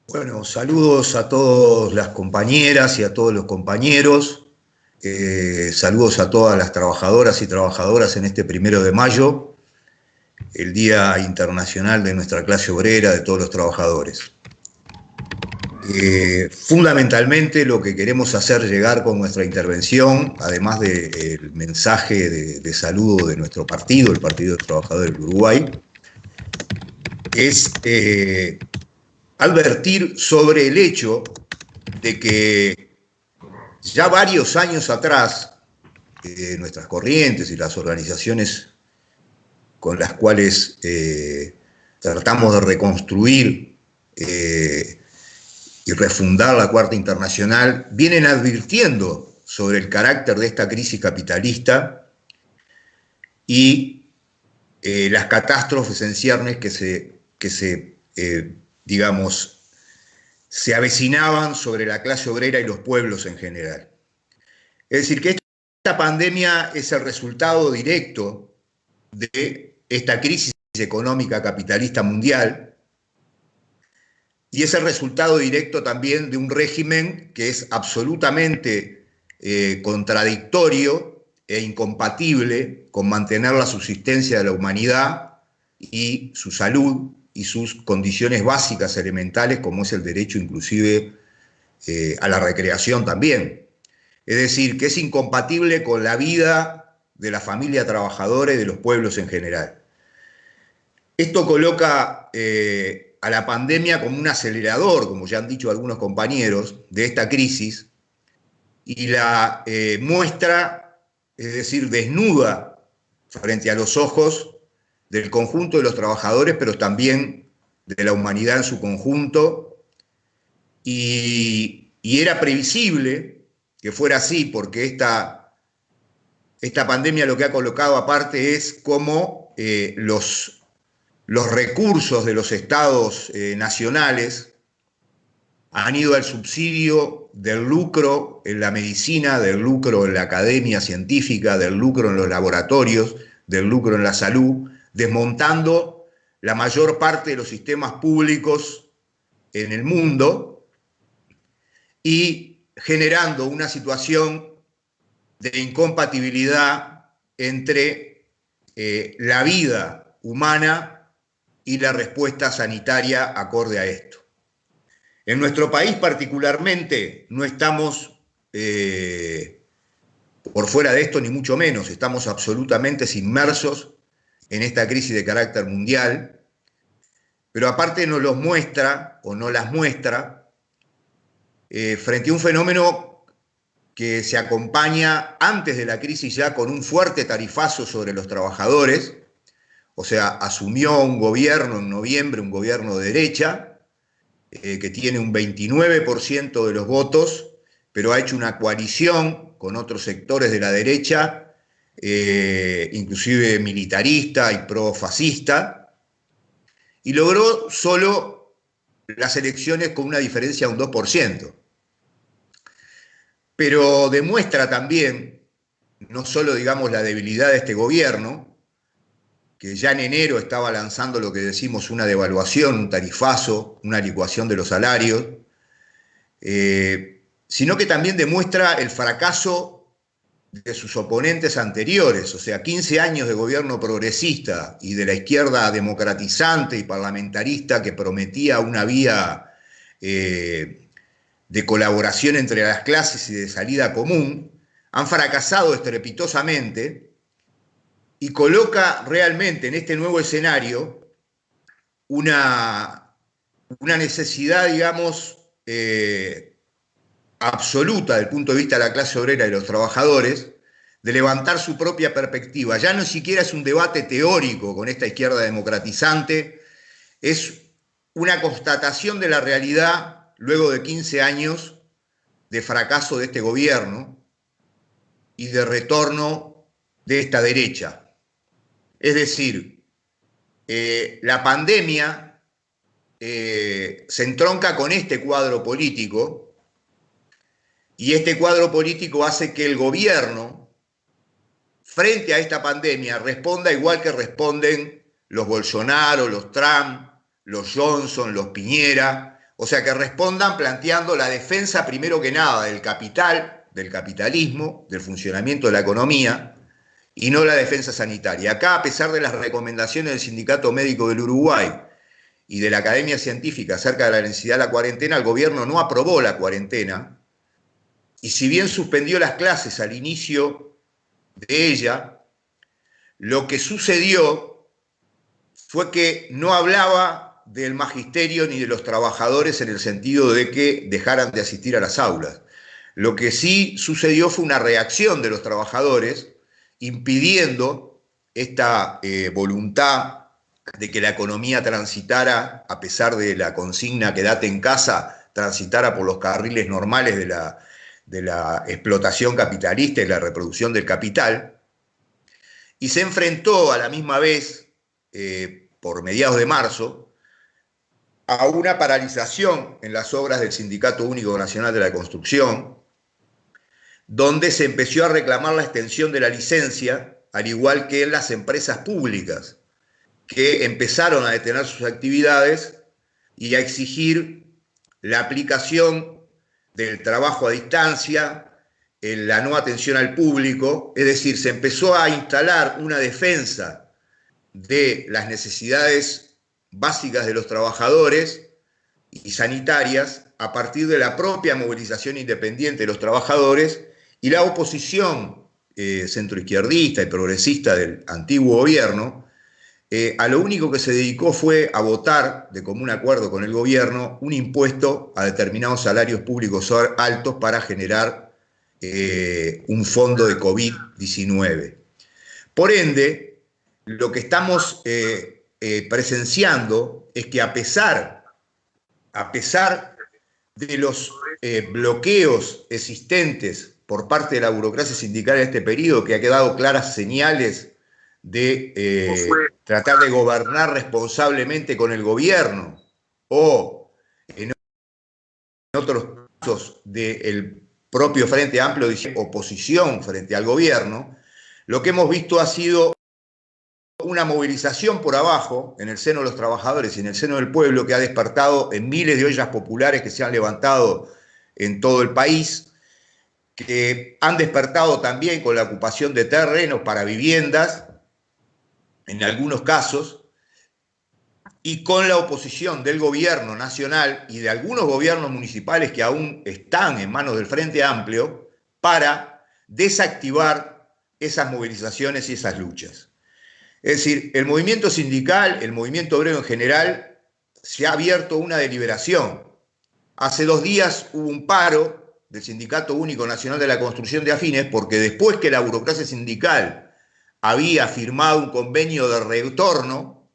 Bueno, saludos a todas las compañeras y a todos los compañeros. Saludos a todas las trabajadoras y trabajadoras en este 1 de mayo, el Día Internacional de nuestra clase obrera, de todos los trabajadores. Fundamentalmente lo que queremos hacer llegar con nuestra intervención, además del mensaje de saludo de nuestro partido, el Partido de los Trabajadores del Uruguay, es advertir sobre el hecho de que ya varios años atrás, nuestras corrientes y las organizaciones con las cuales tratamos de reconstruir y refundar la Cuarta Internacional, vienen advirtiendo sobre el carácter de esta crisis capitalista y las catástrofes en ciernes digamos, se avecinaban sobre la clase obrera y los pueblos en general. Es decir, que esta pandemia es el resultado directo de esta crisis económica capitalista mundial y es el resultado directo también de un régimen que es absolutamente contradictorio e incompatible con mantener la subsistencia de la humanidad y su salud y sus condiciones básicas elementales, como es el derecho inclusive a la recreación también. Es decir, que es incompatible con la vida de la familia trabajadora y de los pueblos en general. Esto coloca a la pandemia como un acelerador, como ya han dicho algunos compañeros, de esta crisis y la muestra, es decir, desnuda frente a los ojos del conjunto de los trabajadores, pero también de la humanidad en su conjunto. Y era previsible que fuera así, porque esta pandemia lo que ha colocado aparte es cómo los recursos de los estados nacionales han ido al subsidio del lucro en la medicina, del lucro en la academia científica, del lucro en los laboratorios, del lucro en la salud, desmontando la mayor parte de los sistemas públicos en el mundo y generando una situación de incompatibilidad entre la vida humana y la respuesta sanitaria acorde a esto. En nuestro país particularmente no estamos por fuera de esto ni mucho menos, estamos absolutamente inmersos en esta crisis de carácter mundial, pero aparte nos los muestra o no las muestra frente a un fenómeno que se acompaña antes de la crisis ya con un fuerte tarifazo sobre los trabajadores, o sea, asumió un gobierno en noviembre, un gobierno de derecha, que tiene un 29% de los votos, pero ha hecho una coalición con otros sectores de la derecha, inclusive militarista y pro-fascista, y logró solo las elecciones con una diferencia de un 2%. Pero demuestra también, no solo, digamos, la debilidad de este gobierno, que ya en enero estaba lanzando lo que decimos una devaluación, un tarifazo, una licuación de los salarios, sino que también demuestra el fracaso de sus oponentes anteriores, o sea, 15 años de gobierno progresista y de la izquierda democratizante y parlamentarista que prometía una vía de colaboración entre las clases y de salida común, han fracasado estrepitosamente y coloca realmente en este nuevo escenario una necesidad, digamos, absoluta desde el punto de vista de la clase obrera y de los trabajadores, de levantar su propia perspectiva. Ya no siquiera es un debate teórico con esta izquierda democratizante, es una constatación de la realidad luego de 15 años de fracaso de este gobierno y de retorno de esta derecha. Es decir, la pandemia se entronca con este cuadro político y este cuadro político hace que el gobierno, frente a esta pandemia, responda igual que responden los Bolsonaro, los Trump, los Johnson, los Piñera O sea, que respondan planteando la defensa, primero que nada, del capital, del capitalismo, del funcionamiento de la economía, y no la defensa sanitaria. Acá, a pesar de las recomendaciones del Sindicato Médico del Uruguay y de la Academia Científica acerca de la necesidad de la cuarentena, el gobierno no aprobó la cuarentena, y si bien suspendió las clases al inicio de ella, lo que sucedió fue que no hablaba del magisterio ni de los trabajadores en el sentido de que dejaran de asistir a las aulas. Lo que sí sucedió fue una reacción de los trabajadores impidiendo esta voluntad de que la economía transitara, a pesar de la consigna quédate en casa, transitara por los carriles normales de la explotación capitalista y la reproducción del capital, y se enfrentó a la misma vez, por mediados de marzo, a una paralización en las obras del Sindicato Único Nacional de la Construcción, donde se empezó a reclamar la extensión de la licencia, al igual que en las empresas públicas, que empezaron a detener sus actividades y a exigir la aplicación del trabajo a distancia, la no atención al público, es decir, se empezó a instalar una defensa de las necesidades básicas de los trabajadores y sanitarias a partir de la propia movilización independiente de los trabajadores y la oposición centroizquierdista y progresista del antiguo gobierno, a lo único que se dedicó fue a votar de común acuerdo con el gobierno un impuesto a determinados salarios públicos altos para generar un fondo de COVID-19. Por ende, lo que estamos presenciando es que a pesar de los bloqueos existentes por parte de la burocracia sindical en este periodo, que ha quedado claras señales de tratar de gobernar responsablemente con el gobierno, o en otros casos del propio Frente Amplio de oposición frente al gobierno, lo que hemos visto ha sido una movilización por abajo, en el seno de los trabajadores y en el seno del pueblo, que ha despertado en miles de ollas populares que se han levantado en todo el país, que han despertado también con la ocupación de terrenos para viviendas, en algunos casos, y con la oposición del gobierno nacional y de algunos gobiernos municipales que aún están en manos del Frente Amplio para desactivar esas movilizaciones y esas luchas. Es decir, el movimiento sindical, el movimiento obrero en general, se ha abierto una deliberación. Hace 2 días hubo un paro del Sindicato Único Nacional de la Construcción de Afines porque después que la burocracia sindical había firmado un convenio de retorno,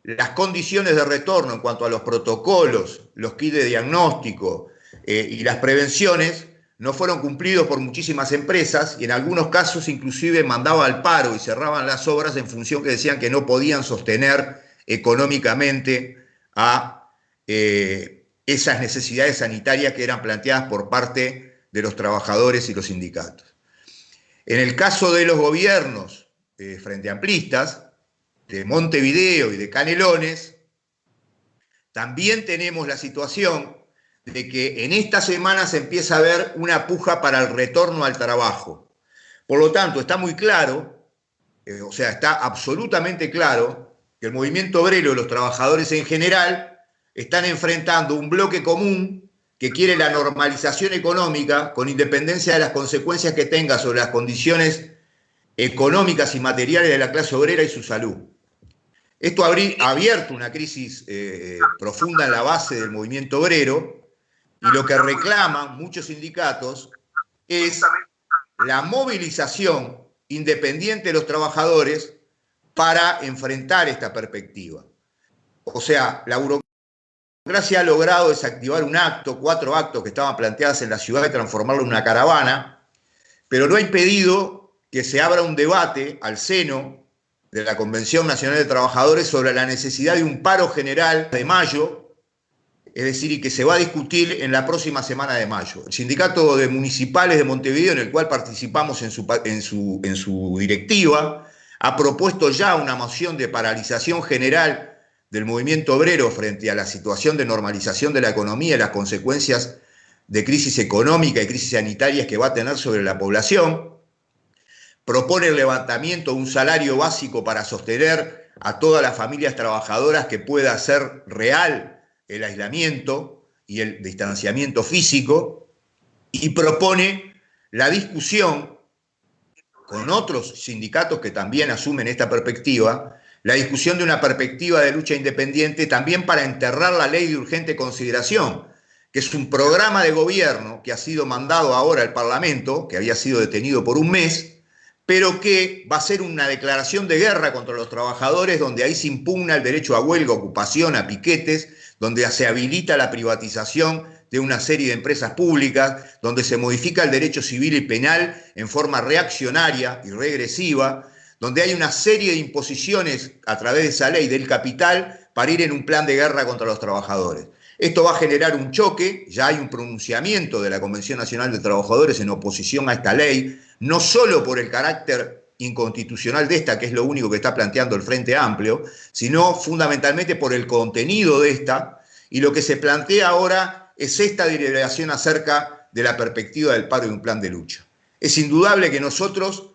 las condiciones de retorno en cuanto a los protocolos, los kits de diagnóstico y las prevenciones no fueron cumplidos por muchísimas empresas y en algunos casos inclusive mandaban al paro y cerraban las obras en función que decían que no podían sostener económicamente a esas necesidades sanitarias que eran planteadas por parte de los trabajadores y los sindicatos. En el caso de los gobiernos frente amplistas, de Montevideo y de Canelones, también tenemos la situación de que en esta semana se empieza a ver una puja para el retorno al trabajo. Por lo tanto, está muy claro, o sea, está absolutamente claro que el movimiento obrero y los trabajadores en general están enfrentando un bloque común que quiere la normalización económica con independencia de las consecuencias que tenga sobre las condiciones económicas y materiales de la clase obrera y su salud. Esto ha abierto una crisis profunda en la base del movimiento obrero y lo que reclaman muchos sindicatos es la movilización independiente de los trabajadores para enfrentar esta perspectiva. O sea, la burocracia ha logrado desactivar 4 actos que estaban planteados en la ciudad y transformarlo en una caravana, pero no ha impedido que se abra un debate al seno de la Convención Nacional de Trabajadores sobre la necesidad de un paro general de mayo, es decir, y que se va a discutir en la próxima semana de mayo. El Sindicato de Municipales de Montevideo, en el cual participamos en su directiva, ha propuesto ya una moción de paralización general del movimiento obrero frente a la situación de normalización de la economía y las consecuencias de crisis económica y crisis sanitarias que va a tener sobre la población. Propone el levantamiento de un salario básico para sostener a todas las familias trabajadoras, que pueda hacer real el aislamiento y el distanciamiento físico, y propone la discusión con otros sindicatos que también asumen esta perspectiva, la discusión de una perspectiva de lucha independiente también para enterrar la ley de urgente consideración, que es un programa de gobierno que ha sido mandado ahora al Parlamento, que había sido detenido por un mes, pero que va a ser una declaración de guerra contra los trabajadores, donde ahí se impugna el derecho a huelga, ocupación, a piquetes, donde se habilita la privatización de una serie de empresas públicas, donde se modifica el derecho civil y penal en forma reaccionaria y regresiva, donde hay una serie de imposiciones a través de esa ley del capital para ir en un plan de guerra contra los trabajadores. Esto va a generar un choque, ya hay un pronunciamiento de la Convención Nacional de Trabajadores en oposición a esta ley, no solo por el carácter inconstitucional de esta, que es lo único que está planteando el Frente Amplio, sino fundamentalmente por el contenido de esta, y lo que se plantea ahora es esta deliberación acerca de la perspectiva del paro y un plan de lucha. Es indudable que nosotros,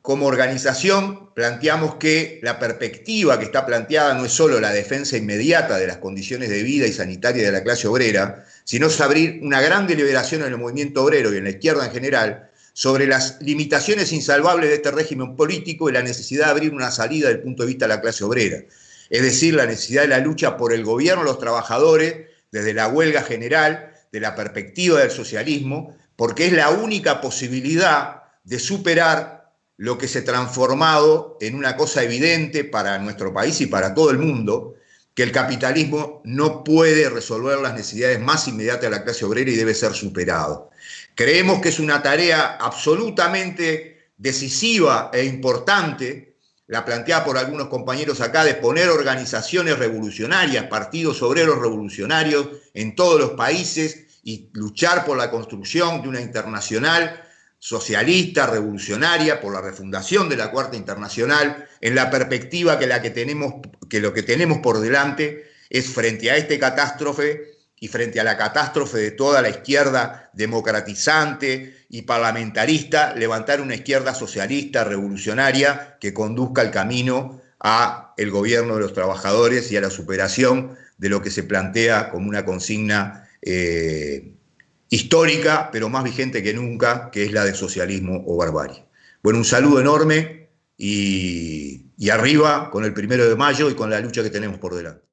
como organización, planteamos que la perspectiva que está planteada no es solo la defensa inmediata de las condiciones de vida y sanitaria de la clase obrera, sino es abrir una gran deliberación en el movimiento obrero y en la izquierda en general sobre las limitaciones insalvables de este régimen político y la necesidad de abrir una salida desde el punto de vista de la clase obrera. Es decir, la necesidad de la lucha por el gobierno de los trabajadores, desde la huelga general, de la perspectiva del socialismo, porque es la única posibilidad de superar lo que se ha transformado en una cosa evidente para nuestro país y para todo el mundo, que el capitalismo no puede resolver las necesidades más inmediatas de la clase obrera y debe ser superado. Creemos que es una tarea absolutamente decisiva e importante, la planteada por algunos compañeros acá, de poner organizaciones revolucionarias, partidos obreros revolucionarios en todos los países y luchar por la construcción de una internacional socialista, revolucionaria, por la refundación de la Cuarta Internacional, en la perspectiva que lo que tenemos por delante es, frente a esta catástrofe y frente a la catástrofe de toda la izquierda democratizante y parlamentarista, levantar una izquierda socialista, revolucionaria, que conduzca el camino a el gobierno de los trabajadores y a la superación de lo que se plantea como una consigna histórica, pero más vigente que nunca, que es la de socialismo o barbarie. Bueno, un saludo enorme y arriba con el 1 de mayo y con la lucha que tenemos por delante.